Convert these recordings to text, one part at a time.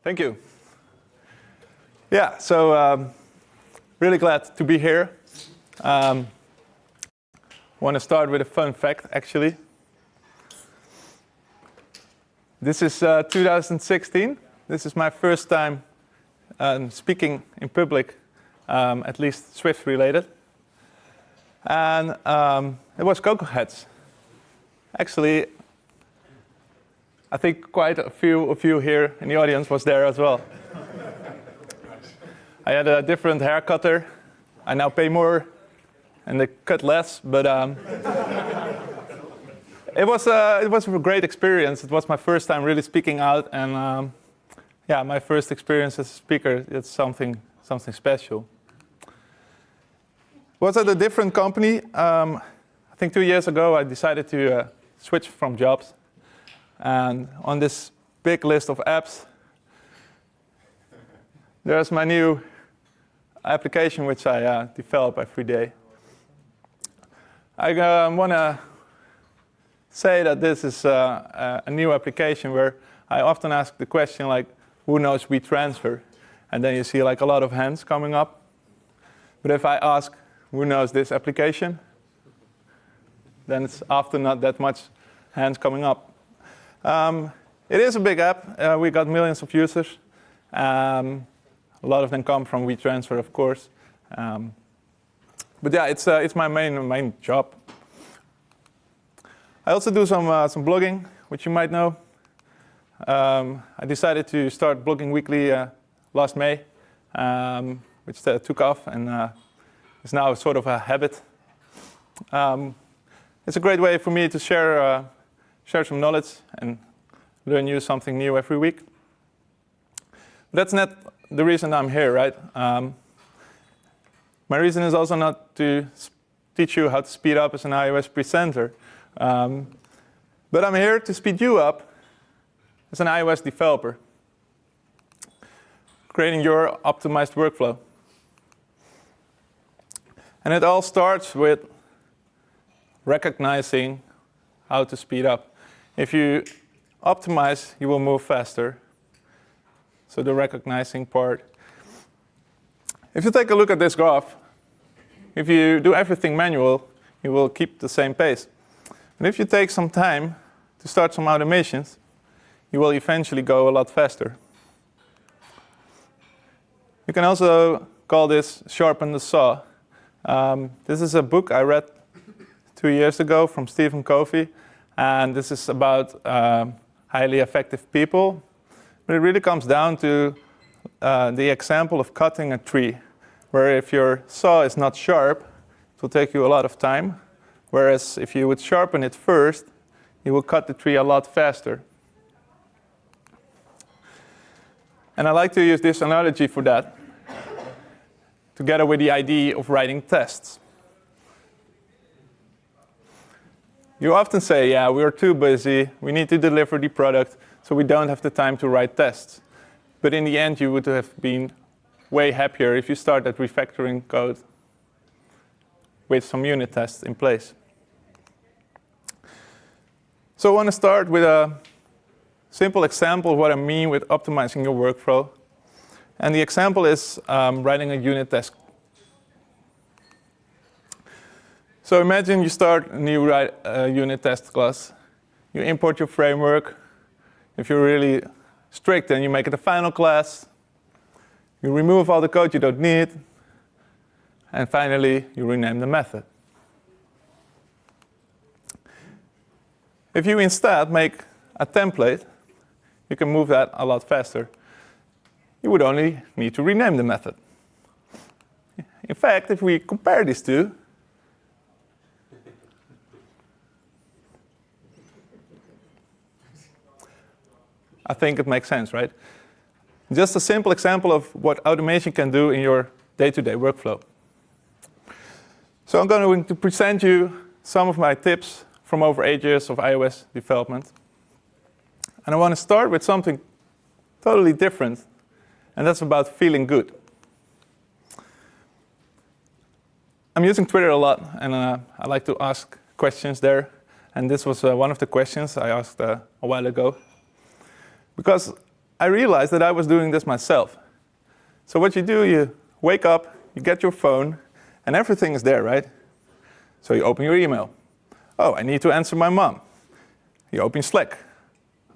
Thank you. Yeah, so really glad to be here. Want to start with a fun fact, actually. This is 2016. This is my first time speaking in public, at least Swift related. And it was CocoaHeads. Actually, I think quite a few of you here in the audience was there as well. I had a different hair cutter. I now pay more and they cut less, but it was a great experience. It was my first time really speaking out, and yeah, my first experience as a speaker. It's something special. Was at a different company. I think 2 years ago I decided to switch from jobs, and on this big list of apps, there's my new application which I develop every day. I want to say that this is a new application where I often ask the question like, who knows WeTransfer? And then you see like a lot of hands coming up. But if I ask, who knows this application? Then it's often not that much hands coming up. It is a big app. We got millions of users. A lot of them come from WeTransfer, of course. But yeah, it's my main job. I also do some blogging, which you might know. I decided to start blogging weekly last May, which took off and is now sort of a habit. It's a great way for me to share some knowledge and learn something new every week. That's not the reason I'm here, right? My reason is also not to teach you how to speed up as an iOS presenter. But I'm here to speed you up as an iOS developer, creating your optimized workflow. And it all starts with recognizing how to speed up. If you optimize, you will move faster. So the recognizing part. If you take a look at this graph, if you do everything manual, you will keep the same pace. And if you take some time to start some automations, you will eventually go a lot faster. You can also call this sharpen the saw. This is a book I read 2 years ago from Stephen Covey, and this is about highly effective people. But it really comes down to the example of cutting a tree, where if your saw is not sharp, it will take you a lot of time. Whereas if you would sharpen it first, you will cut the tree a lot faster. And I like to use this analogy for that, together with the idea of writing tests. You often say, yeah, we're too busy, we need to deliver the product, so we don't have the time to write tests. But in the end, you would have been way happier if you started refactoring code with some unit tests in place. So I want to start with a simple example of what I mean with optimizing your workflow. And the example is writing a unit test. So imagine you start a new unit test class. You import your framework. If you're really strict, then you make it a final class. You remove all the code you don't need. And finally, you rename the method. If you instead make a template, you can move that a lot faster. You would only need to rename the method. In fact, if we compare these two, I think it makes sense, right? Just a simple example of what automation can do in your day-to-day workflow. So I'm going to present you some of my tips from over 8 years of iOS development. And I want to start with something totally different, and that's about feeling good. I'm using Twitter a lot, and I like to ask questions there. And this was one of the questions I asked a while ago. Because I realized that I was doing this myself. So what you do, you wake up, you get your phone, and everything is there, right? So you open your email. Oh, I need to answer my mom. You open Slack.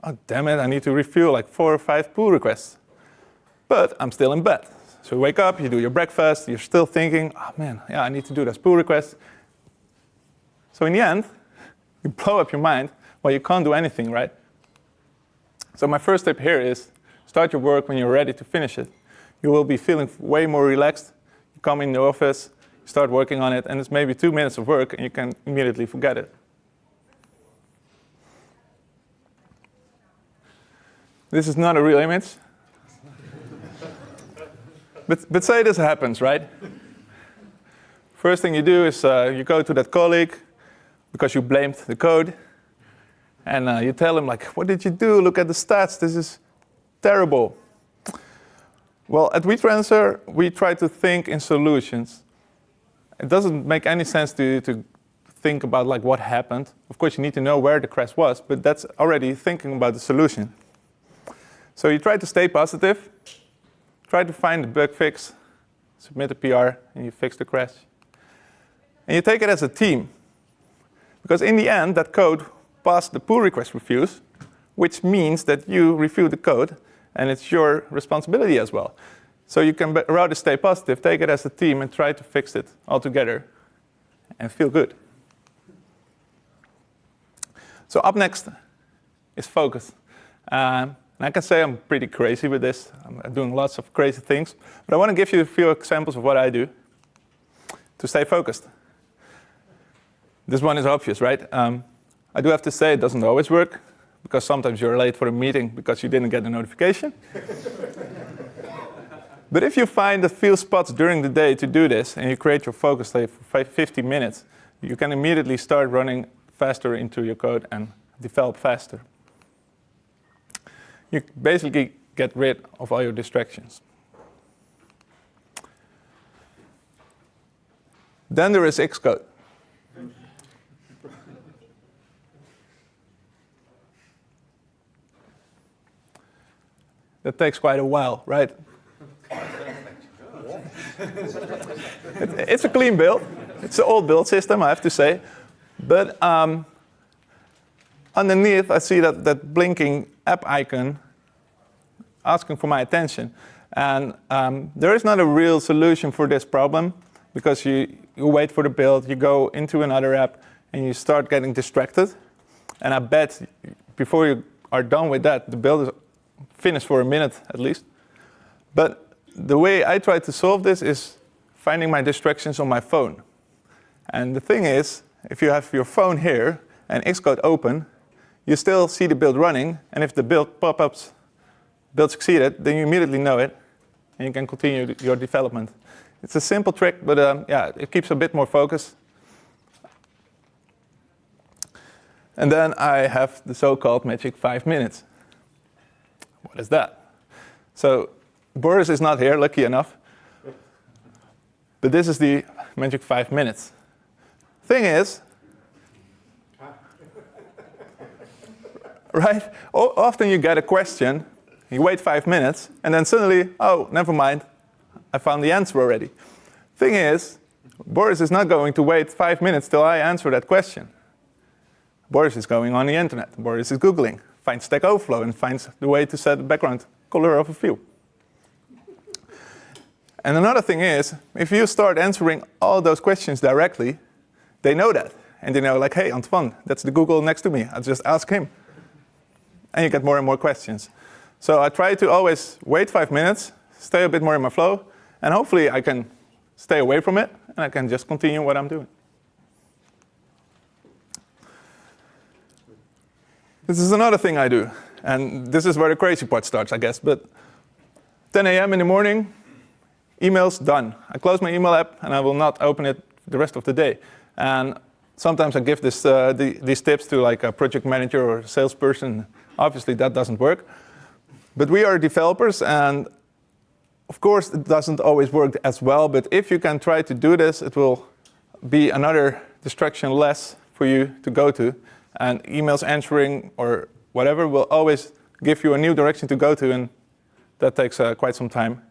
Oh, damn it, I need to review like 4 or 5 pull requests. But I'm still in bed. So you wake up, you do your breakfast, you're still thinking, oh man, yeah, I need to do those pull requests. So in the end, you blow up your mind, well, you can't do anything, right? So my first tip here is start your work when you're ready to finish it. You will be feeling way more relaxed. You come in the office, you start working on it, and it's maybe 2 minutes of work, and you can immediately forget it. This is not a real image. But say this happens, right? First thing you do is you go to that colleague because you blamed the code. And you tell him, like, what did you do? Look at the stats. This is terrible. Well, at WeTransfer, we try to think in solutions. It doesn't make any sense to think about like what happened. Of course, you need to know where the crash was, but that's already thinking about the solution. So you try to stay positive, try to find the bug fix, submit a PR, and you fix the crash. And you take it as a team. Because in the end, that code passed the pull request reviews, which means that you review the code, and it's your responsibility as well. So you can rather stay positive, take it as a team, and try to fix it all together, and feel good. So up next is focus. And I can say I'm pretty crazy with this. I'm doing lots of crazy things. But I want to give you a few examples of what I do to stay focused. This one is obvious, right? I do have to say it doesn't always work, because sometimes you're late for a meeting because you didn't get a notification. But if you find a few spots during the day to do this, and you create your focus day for 50 minutes, you can immediately start running faster into your code and develop faster. You basically get rid of all your distractions. Then there is Xcode. That takes quite a while, right? It's a clean build. It's an old build system, I have to say. But underneath, I see that blinking app icon asking for my attention. And there is not a real solution for this problem, because you wait for the build, you go into another app, and you start getting distracted. And I bet before you are done with that, the build is finished for a minute at least. But the way I try to solve this is finding my distractions on my phone. And the thing is, if you have your phone here and Xcode open, you still see the build running, and if the build pop-ups, build succeeded, then you immediately know it, and you can continue your development. It's a simple trick, but yeah, it keeps a bit more focus. And then I have the so-called magic 5 minutes. What is that? So Boris is not here, lucky enough. But this is the magic 5 minutes. Thing is, right? Often you get a question, you wait 5 minutes, and then suddenly, oh, never mind, I found the answer already. Thing is, Boris is not going to wait 5 minutes till I answer that question. Boris is going on the internet. Boris is Googling, finds Stack Overflow, and finds the way to set the background color of a view. And another thing is, if you start answering all those questions directly, they know that. And they know, like, hey, Antoine, that's the Google next to me. I'll just ask him. And you get more and more questions. So I try to always wait 5 minutes, stay a bit more in my flow, and hopefully I can stay away from it, and I can just continue what I'm doing. This is another thing I do, and this is where the crazy part starts, I guess. But 10 a.m. in the morning, emails done. I close my email app, and I will not open it the rest of the day. And sometimes I give these tips to like a project manager or a salesperson. Obviously, that doesn't work. But we are developers, and of course, it doesn't always work as well. But if you can try to do this, it will be another distraction less for you to go to. And emails answering or whatever will always give you a new direction to go to, and that takes quite some time.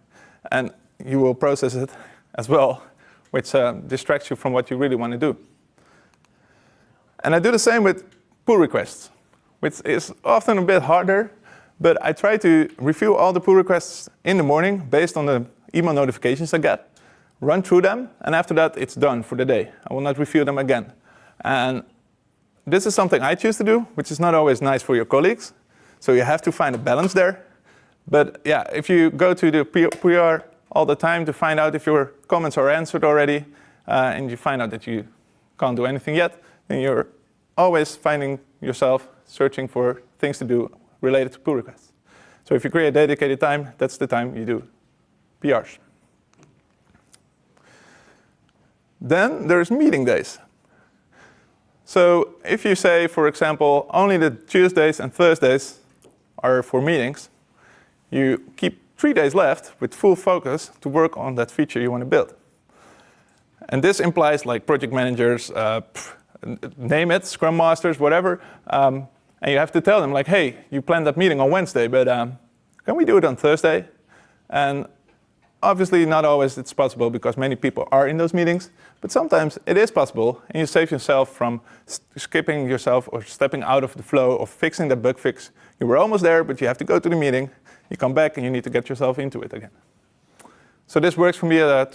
And you will process it as well, which distracts you from what you really want to do. And I do the same with pull requests, which is often a bit harder, but I try to review all the pull requests in the morning based on the email notifications I get, run through them, and after that, it's done for the day. I will not review them again. And this is something I choose to do, which is not always nice for your colleagues. So you have to find a balance there. But yeah, if you go to the PR all the time to find out if your comments are answered already, and you find out that you can't do anything yet, then you're always finding yourself searching for things to do related to pull requests. So if you create dedicated time, that's the time you do PRs. Then there's meeting days. So if you say, for example, only the Tuesdays and Thursdays are for meetings, you keep 3 days left with full focus to work on that feature you want to build. And this implies like project managers, name it, Scrum Masters, whatever. And you have to tell them like, hey, you planned that meeting on Wednesday, but can we do it on Thursday? And obviously not always it's possible because many people are in those meetings, but sometimes it is possible and you save yourself from skipping yourself or stepping out of the flow of fixing the bug fix. You were almost there, but you have to go to the meeting. You come back and you need to get yourself into it again. So this works for me to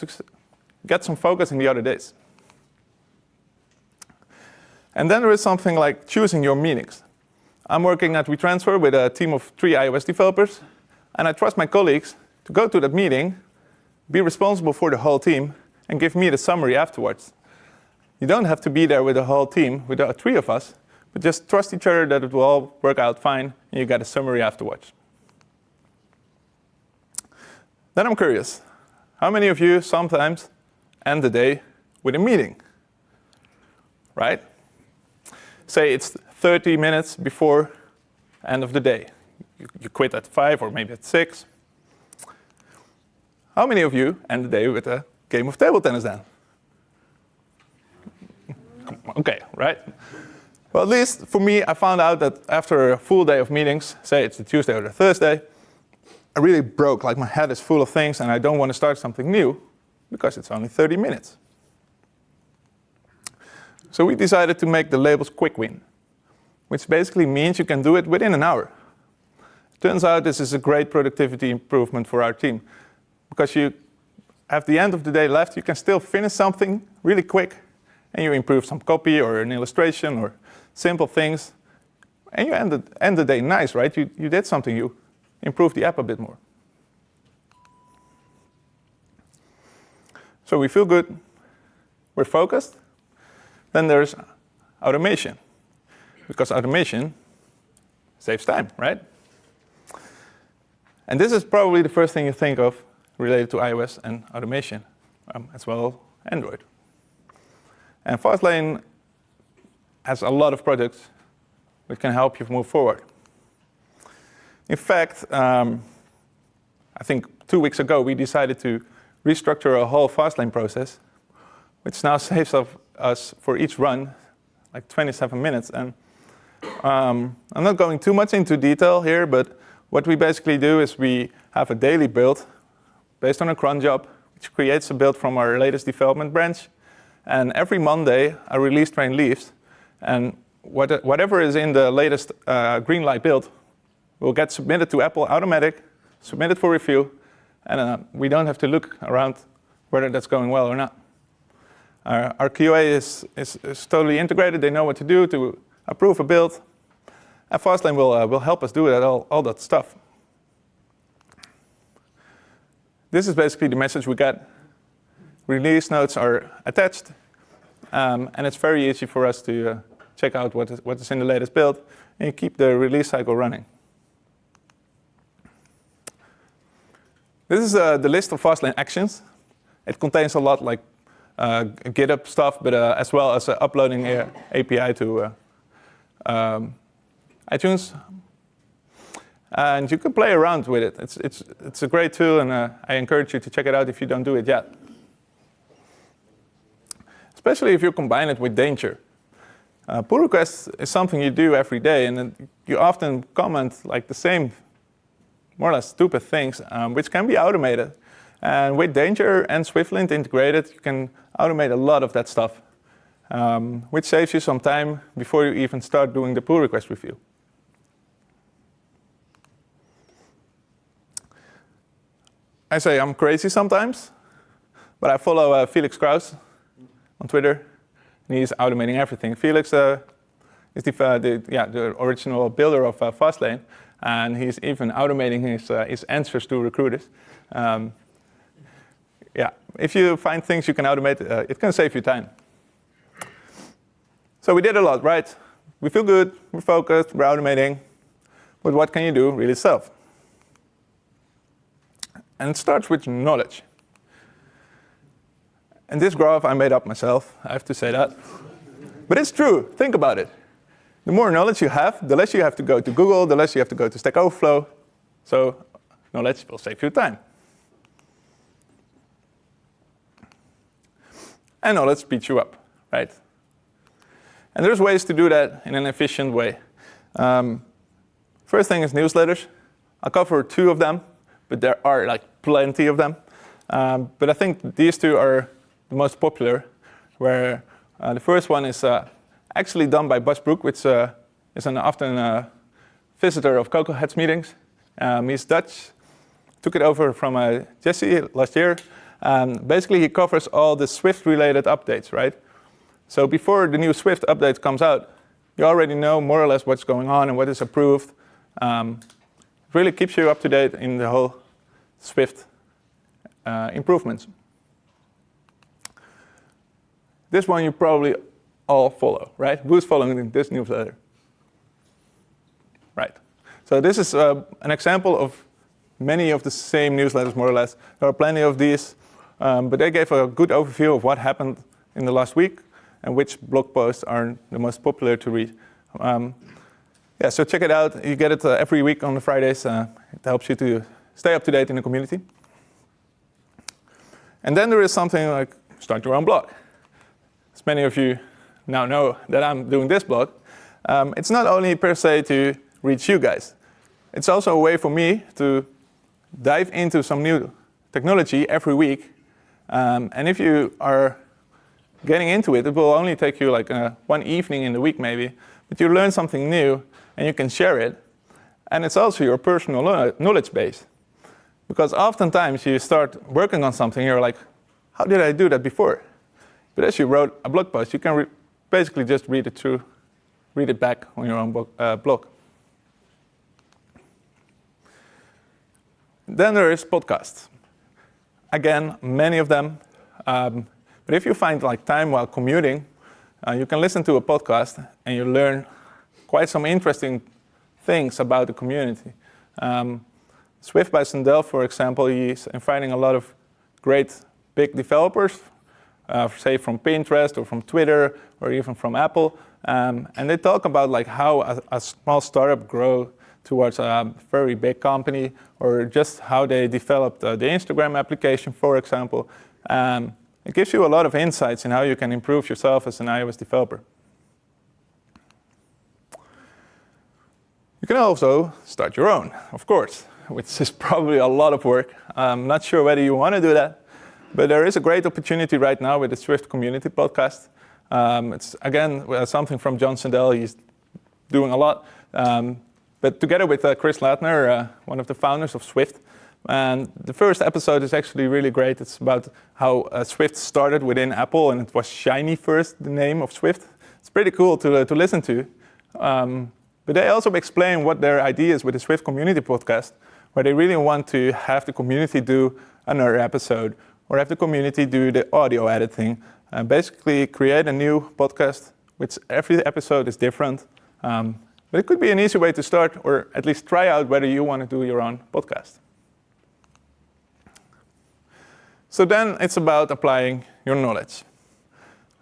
get some focus in the other days. And then there is something like choosing your meetings. I'm working at WeTransfer with a team of 3 iOS developers, and I trust my colleagues to go to that meeting, be responsible for the whole team, and give me the summary afterwards. You don't have to be there with the whole team, with the 3 of us, but just trust each other that it will all work out fine, and you get a summary afterwards. Then I'm curious, how many of you sometimes end the day with a meeting? Right? Say it's 30 minutes before end of the day. You quit at 5 or maybe at 6. How many of you end the day with a game of table tennis then? Okay, right? Well, at least for me, I found out that after a full day of meetings, say it's the Tuesday or the Thursday, I really broke, like my head is full of things and I don't want to start something new because it's only 30 minutes. So we decided to make the labels quick win, which basically means you can do it within an hour. Turns out this is a great productivity improvement for our team because you have the end of the day left, you can still finish something really quick and you improve some copy or an illustration or simple things. And you end the day nice, right? You did something, you improved the app a bit more. So we feel good, we're focused. Then there's automation, because automation saves time, right? And this is probably the first thing you think of related to iOS and automation, as well as Android. And Fastlane has a lot of products which can help you move forward. In fact, I think 2 weeks ago, we decided to restructure a whole Fastlane process, which now saves us for each run like 27 minutes. And I'm not going too much into detail here, but what we basically do is we have a daily build based on a cron job, which creates a build from our latest development branch. And every Monday, a release train leaves. And whatever is in the latest green light build will get submitted to Apple automatic, submitted for review, and we don't have to look around whether that's going well or not. Our QA is totally integrated. They know what to do to approve a build. And Fastlane will help us do that, all that stuff. This is basically the message we get. Release notes are attached. And it's very easy for us to check out what is in the latest build and keep the release cycle running. This is the list of Fastlane actions. It contains a lot like GitHub stuff, but as well as uploading an API to iTunes. And you can play around with it. It's a great tool, and I encourage you to check it out if you don't do it yet. Especially if you combine it with danger. Pull requests is something you do every day, and you often comment like the same more or less stupid things, which can be automated. And with Danger and SwiftLint integrated, you can automate a lot of that stuff, which saves you some time before you even start doing the pull request review. I say I'm crazy sometimes, but I follow Felix Kraus on Twitter, and he's automating everything. Felix is the original builder of Fastlane, and he's even automating his answers to recruiters. If you find things you can automate, it can save you time. So we did a lot, right? We feel good, we're focused, we're automating, but what can you do really yourself? And it starts with knowledge. And this graph I made up myself, I have to say that. But it's true, think about it. The more knowledge you have, the less you have to go to Google, the less you have to go to Stack Overflow. So knowledge will save you time. And knowledge speeds you up, right? And there's ways to do that in an efficient way. First thing is newsletters. I'll cover 2 of them, but there are like plenty of them. But I think these 2 are the most popular, where the first one is actually done by Bas Broek, which is an often visitor of CocoaHeads meetings. He's Dutch, took it over from Jesse last year. Basically, he covers all the Swift-related updates, right? So before the new Swift update comes out, you already know more or less what's going on and what is approved. It really keeps you up to date in the whole Swift improvements. This one you probably all follow, right? Who's following this newsletter? Right. So this is an example of many of the same newsletters, more or less. There are plenty of these, but they gave a good overview of what happened in the last week and which blog posts are the most popular to read. So check it out. You get it every week on the Fridays. It helps you to stay up to date in the community. And then there is something like start your own blog. As many of you now know that I'm doing this blog. It's not only per se to reach you guys. It's also a way for me to dive into some new technology every week. And if you are getting into it, it will only take you like one evening in the week maybe. But you learn something new and you can share it. And it's also your personal knowledge base. Because oftentimes you start working on something, you're like, how did I do that before? But as you wrote a blog post, you can basically just read it back on your own blog. Then there is podcasts. Again, many of them. But if you find like time while commuting, you can listen to a podcast and you learn quite some interesting things about the community. Swift by Sandel, for example, he's inviting a lot of great big developers, say from Pinterest or from Twitter or even from Apple. And they talk about like how a small startup grow towards a very big company, or just how they developed the Instagram application, for example. It gives you a lot of insights in how you can improve yourself as an iOS developer. You can also start your own, of course, which is probably a lot of work. I'm not sure whether you want to do that, but there is a great opportunity right now with the Swift Community Podcast. It's, again, something from John Sandel. He's doing a lot. But together with Chris Latner, one of the founders of Swift. And the first episode is actually really great. It's about how Swift started within Apple, and it was Shiny first, the name of Swift. It's pretty cool to listen to. But they also explain what their idea is with the Swift Community Podcast, where they really want to have the community do another episode, or have the community do the audio editing, and basically create a new podcast, which every episode is different. But it could be an easy way to start, or at least try out whether you want to do your own podcast. So then it's about applying your knowledge.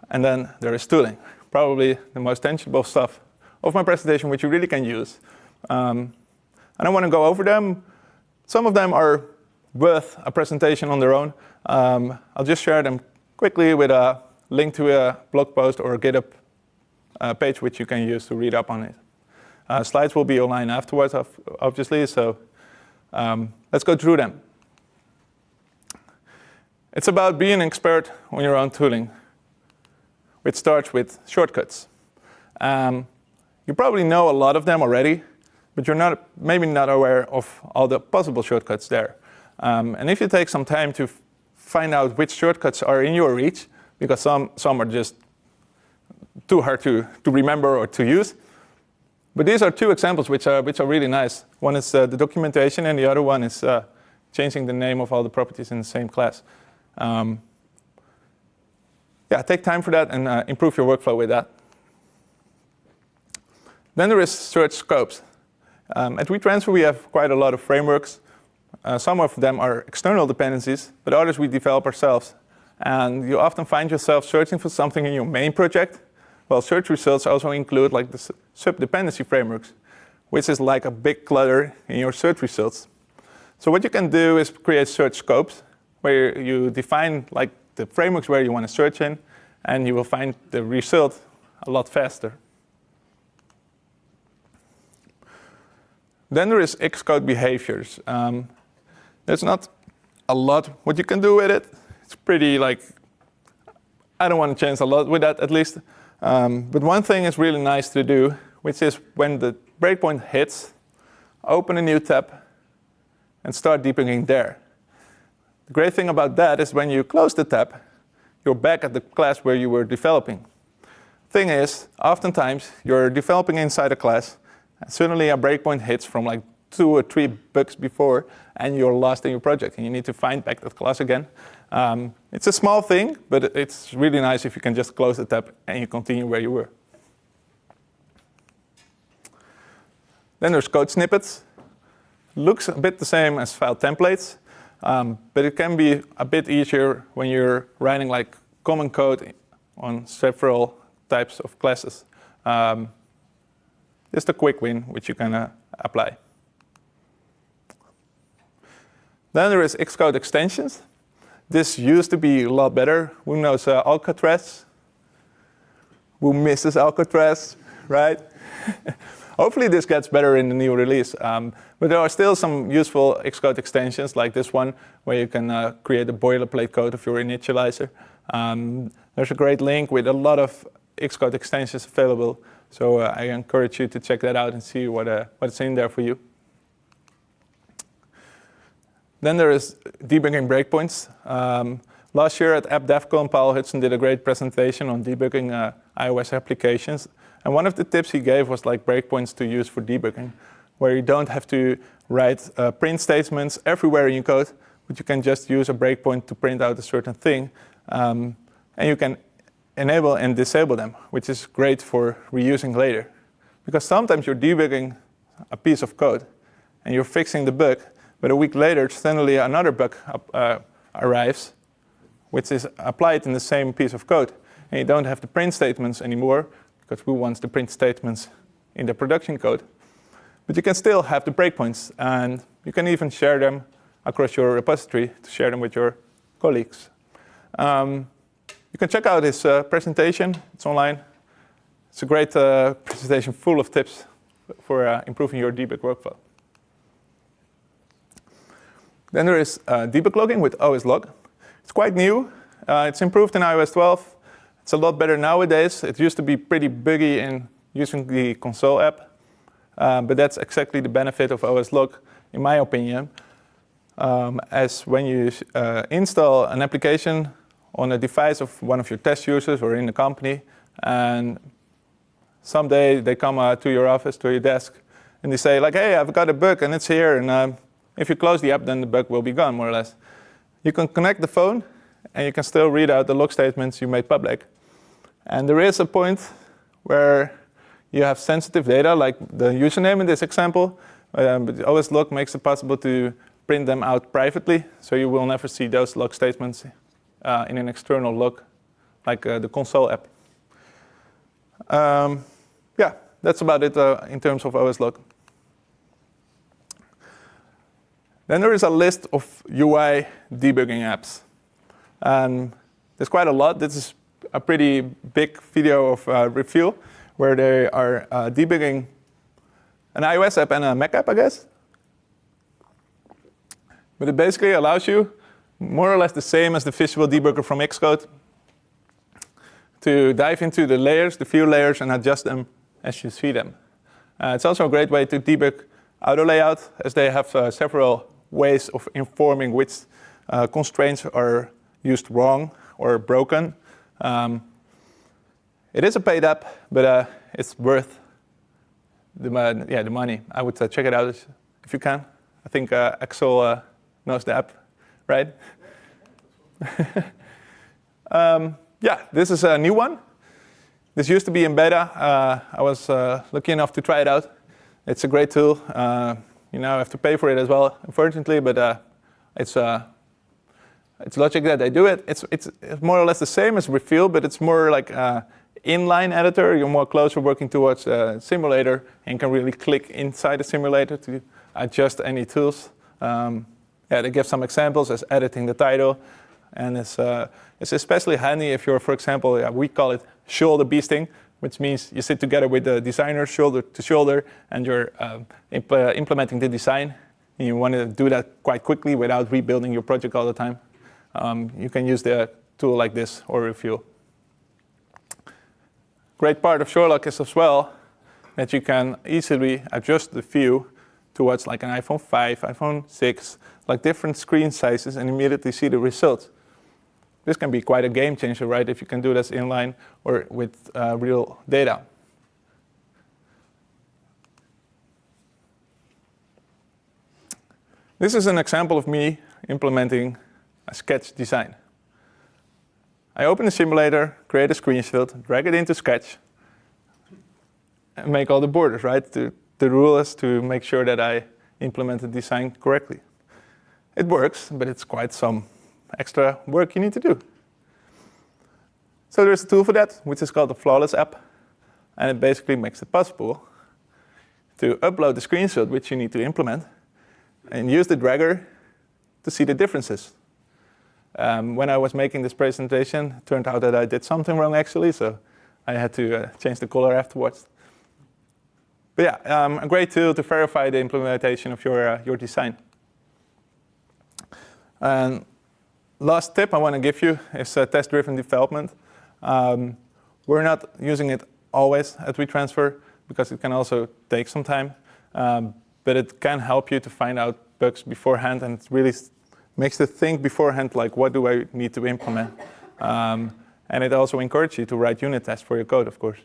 And then there is tooling, probably the most tangible stuff of my presentation, which you really can use. I don't want to go over them. Some of them are worth a presentation on their own. I'll just share them quickly with a link to a blog post or a GitHub page, which you can use to read up on it. Slides will be online afterwards, obviously, so Let's go through them. It's about being an expert on your own tooling, which starts with shortcuts. You probably know a lot of them already, but you're maybe not aware of all the possible shortcuts there. And if you take some time to find out which shortcuts are in your reach, because some are just too hard to remember or to use. But these are two examples which are really nice. One is the documentation, and the other one is changing the name of all the properties in the same class. Yeah, take time for that and improve your workflow with that. Then there is search scopes. At WeTransfer, we have quite a lot of frameworks. Some of them are external dependencies, but others we develop ourselves. And you often find yourself searching for something in your main project. Well, search results also include like the sub-dependency frameworks, which is like a big clutter in your search results. So what you can do is create search scopes, where you define like the frameworks where you want to search in, and you will find the result a lot faster. Then there is Xcode behaviors. There's not a lot what you can do with it. It's pretty like, I don't want to change a lot with that at least. But one thing is really nice to do, which is when the breakpoint hits, open a new tab and start debugging there. The great thing about that is when you close the tab, you're back at the class where you were developing. Thing is, oftentimes you're developing inside a class, and suddenly a breakpoint hits from like 2 or 3 bugs before, and you're lost in your project, and you need to find back that class again. It's a small thing, but it's really nice if you can just close the tab and you continue where you were. Then there's code snippets. Looks a bit the same as file templates, but it can be a bit easier when you're writing like common code on several types of classes. Just a quick win, which you can apply. Then there is Xcode extensions. This used to be a lot better. Who knows Alcatraz? Who misses Alcatraz, right? Hopefully this gets better in the new release. But there are still some useful Xcode extensions like this one, where you can create a boilerplate code of your initializer. There's a great link with a lot of Xcode extensions available. So I encourage you to check that out and see what's in there for you. Then there is debugging breakpoints. Last year at App DevCon, Paul Hudson did a great presentation on debugging iOS applications. And one of the tips he gave was like breakpoints to use for debugging, where you don't have to write print statements everywhere in your code, but you can just use a breakpoint to print out a certain thing. And you can enable and disable them, which is great for reusing later. Because sometimes you're debugging a piece of code, and you're fixing the bug, but a week later, suddenly another bug arrives, which is applied in the same piece of code. And you don't have the print statements anymore, because who wants the print statements in the production code? But you can still have the breakpoints, and you can even share them across your repository to share them with your colleagues. You can check out his presentation. It's online. It's a great presentation full of tips for improving your debug workflow. Then there is debug logging with OS log. It's quite new. It's improved in iOS 12. It's a lot better nowadays. It used to be pretty buggy in using the console app. But that's exactly the benefit of OS log, in my opinion. As when you install an application on a device of one of your test users or in the company, and someday they come to your office, to your desk, and they say like, hey, I've got a bug and it's here, and if you close the app, then the bug will be gone, more or less. You can connect the phone, and you can still read out the log statements you made public. And there is a point where you have sensitive data, like the username in this example, but OS log makes it possible to print them out privately, so you will never see those log statements in an external log, like the console app. Yeah, that's about it in terms of OS log. Then there is a list of UI debugging apps. There's quite a lot. This is a pretty big video of review, where they are debugging an iOS app and a Mac app, I guess. But it basically allows you, more or less the same as the visual debugger from Xcode, to dive into the layers, the view layers, and adjust them as you see them. It's also a great way to debug auto layout, as they have several ways of informing which constraints are used wrong or broken. It is a paid app, but it's worth the money. I would check it out if you can. I think Axel knows the app, right? This is a new one. This used to be in beta. I was lucky enough to try it out. It's a great tool. You now have to pay for it as well, unfortunately, but it's logic that they do it. It's more or less the same as Reveal, but it's more like inline editor. You're more closer working towards a simulator and can really click inside the simulator to adjust any tools. They give some examples as editing the title, and it's especially handy if you're, for example, we call it shoulder beasting, which means you sit together with the designer shoulder to shoulder, and you're implementing the design. And you want to do that quite quickly without rebuilding your project all the time. You can use the tool like this or Reveal. Great part of Sherlock is as well that you can easily adjust the view towards like an iPhone 5, iPhone 6, like different screen sizes, and immediately see the results. This can be quite a game changer, right, if you can do this inline or with real data. This is an example of me implementing a sketch design. I open the simulator, create a screenshot, drag it into Sketch, and make all the borders, right? The rule is to make sure that I implement the design correctly. It works, but it's quite some extra work you need to do. So there's a tool for that, which is called the Flawless app. And it basically makes it possible to upload the screenshot which you need to implement and use the dragger to see the differences. When I was making this presentation, it turned out that I did something wrong actually, so I had to change the color afterwards. But a great tool to verify the implementation of your design. And last tip I want to give you is test-driven development. We're not using it always at WeTransfer because it can also take some time, but it can help you to find out bugs beforehand, and it really makes you think beforehand, like, what do I need to implement? And it also encourages you to write unit tests for your code, of course.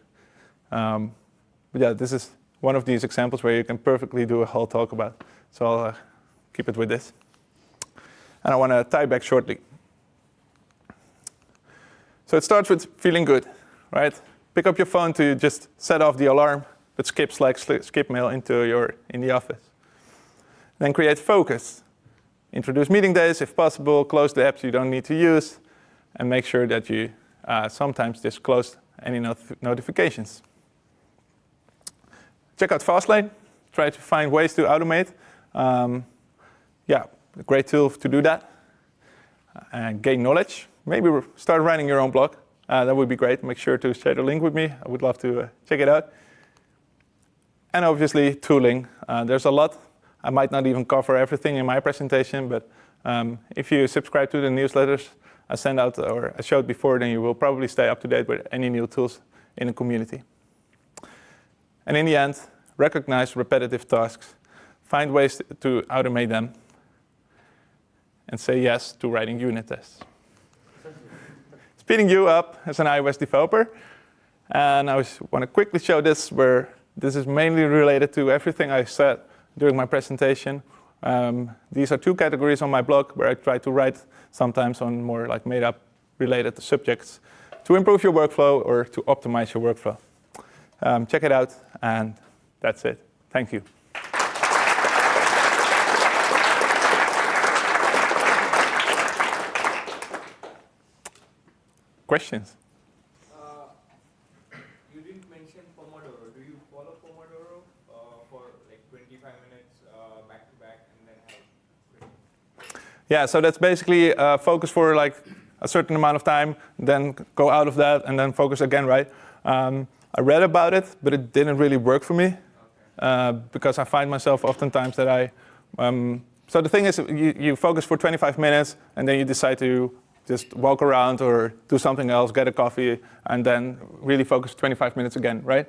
This is one of these examples where you can perfectly do a whole talk about. So I'll keep it with this. And I want to tie back shortly. So it starts with feeling good, right? Pick up your phone to just set off the alarm, but skip Slack, skip mail in the office. Then create focus. Introduce meeting days if possible, close the apps you don't need to use, and make sure that you sometimes just close any notifications. Check out Fastlane. Try to find ways to automate. A great tool to do that. And gain knowledge. Maybe start writing your own blog. That would be great. Make sure to share the link with me. I would love to check it out. And obviously, tooling. There's a lot. I might not even cover everything in my presentation, but if you subscribe to the newsletters I send out or I showed before, then you will probably stay up to date with any new tools in the community. And in the end, recognize repetitive tasks. Find ways to automate them. And say yes to writing unit tests. Speeding you up as an iOS developer. And I want to quickly show this, where this is mainly related to everything I said during my presentation. These are two categories on my blog where I try to write sometimes on more like made-up related subjects to improve your workflow or to optimize your workflow. Check it out, and that's it. Thank you. Questions? You didn't mention Pomodoro. Do you follow Pomodoro for like 25 minutes back to back and then have? Yeah, so that's basically focus for like a certain amount of time, then go out of that, and then focus again, right? I read about it, but it didn't really work for me. Okay. Because I find myself oftentimes that I So the thing is, you focus for 25 minutes, and then you decide to just walk around or do something else, get a coffee, and then really focus 25 minutes again, right?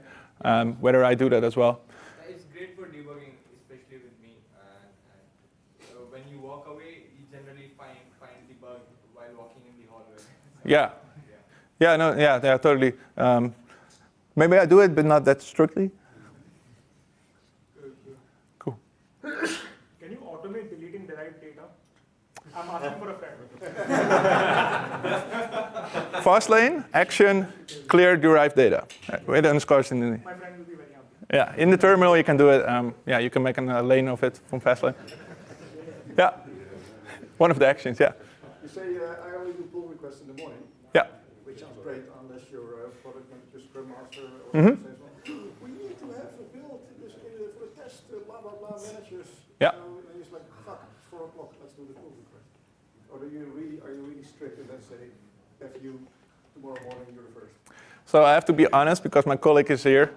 Whether I do that as well. It's great for debugging, especially with me. So when you walk away, you generally find debug while walking in the hallway. Yeah, totally. Maybe I do it, but not that strictly. Cool. Can you automate deleting derived data? I'm asking for a friend. Fastlane, action, clear derived data. With underscores in the. My friend will be very happy. Yeah, in the terminal you can do it. You can make a lane of it from Fastlane. Yeah, one of the actions. Yeah. You say I only do pull requests in the morning. Yeah. Which sounds great, unless you're a product manager, scrum master, or says, well, we need to have a build this for the test, blah blah blah managers. Yeah. So then it's like, fuck, it's 4 o'clock, let's do the pull request. Or are you really strict and then say, F you, tomorrow morning you're the first? So I have to be honest because my colleague is here.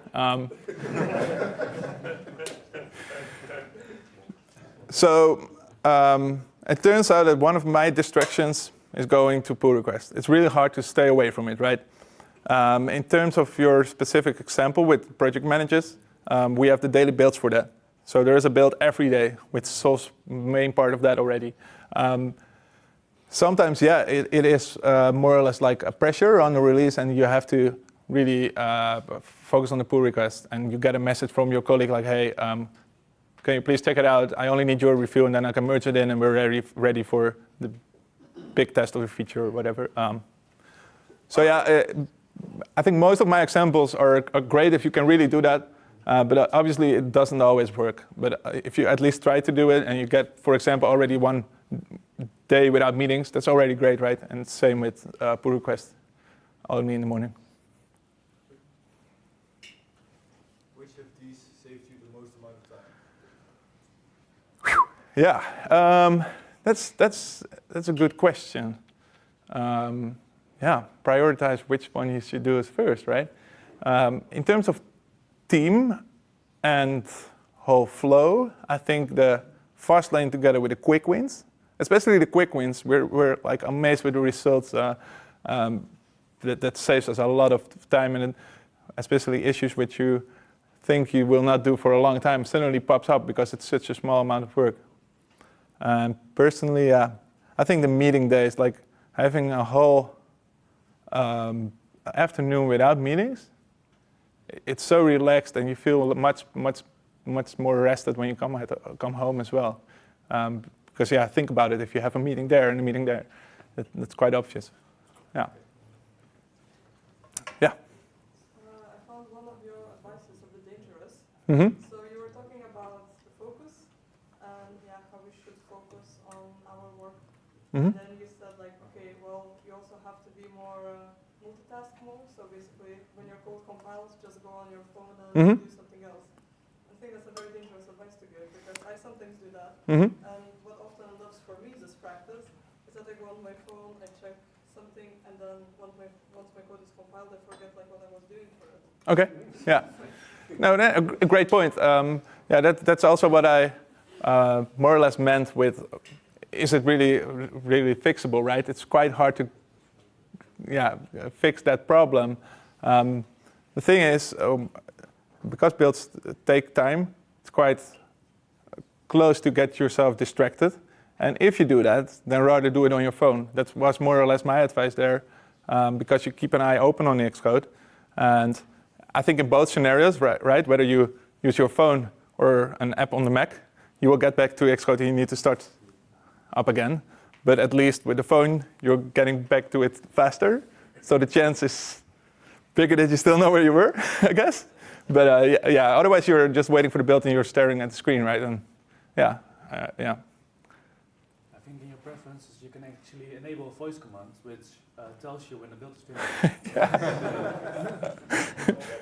It turns out that one of my distractions is going to pull request. It's really hard to stay away from it, right? In terms of your specific example with project managers, we have the daily builds for that. So there is a build every day, which solves the main part of that already. Sometimes, it is more or less like a pressure on the release, and you have to really focus on the pull request. And you get a message from your colleague like, hey, can you please check it out? I only need your review, and then I can merge it in, and we're ready for the big test of a feature or whatever. I think most of my examples are great if you can really do that. But obviously, it doesn't always work. But if you at least try to do it, and you get, for example, already one day without meetings, that's already great, right? And same with pull request, only in the morning. Which of these saved you the most amount of time? Yeah, that's a good question. Prioritize which one you should do first, right? In terms of team and whole flow, I think the Fastlane together with the quick wins, especially the quick wins, we're like amazed with the results. That saves us a lot of time, and especially issues which you think you will not do for a long time suddenly pops up because it's such a small amount of work. And personally, I think the meeting days, like having a whole afternoon without meetings, it's so relaxed and you feel much more rested when you come home as well. Because think about it. If you have a meeting there and a meeting there, that's quite obvious. Yeah. I found one of your advices a bit dangerous. Mm-hmm. So you were talking about the focus and how we should focus on our work. Mm-hmm. And then you said you also have to be more multitask more. So basically, when your code compiles, just go on your phone and do something else. I think that's a very dangerous advice to give because I sometimes do that. Mm-hmm. And what often loves for me this practice is that I go on my phone, I check something, and then once my code is compiled, I forget what I was doing for it. Okay. Yeah. No, a great point. That's also what I more or less meant with. Is it really fixable? Right? It's quite hard to fix that problem. The thing is, because builds take time, it's quite close to get yourself distracted. And if you do that, then rather do it on your phone. That was more or less my advice there, because you keep an eye open on the Xcode. And I think in both scenarios, right, whether you use your phone or an app on the Mac, you will get back to Xcode and you need to start up again. But at least with the phone, you're getting back to it faster. So the chance is bigger that you still know where you were, I guess. But otherwise you're just waiting for the build and you're staring at the screen, right? And I think in your preferences you can actually enable voice commands, which tells you when the build is finished.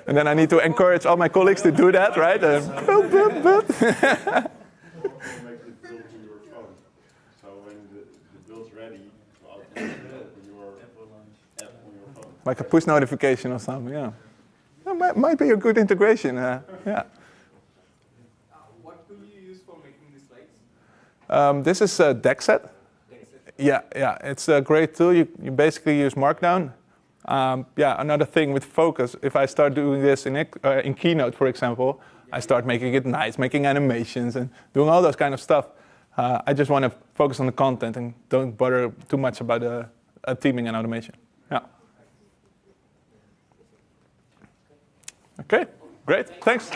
And then I need to encourage all my colleagues to do that, right? Make the build to your phone. So when the build's ready, to automatically open your app on your phone. Like a push notification or something, yeah. That might be a good integration, What tool you use for making the slides? This is Dexet. Yeah, it's a great tool. You basically use Markdown. Another thing with focus, if I start doing this in Keynote, for example, I start making it nice, making animations and doing all those kind of stuff. I just want to focus on the content and don't bother too much about theming and automation. Yeah. Okay, great, thanks.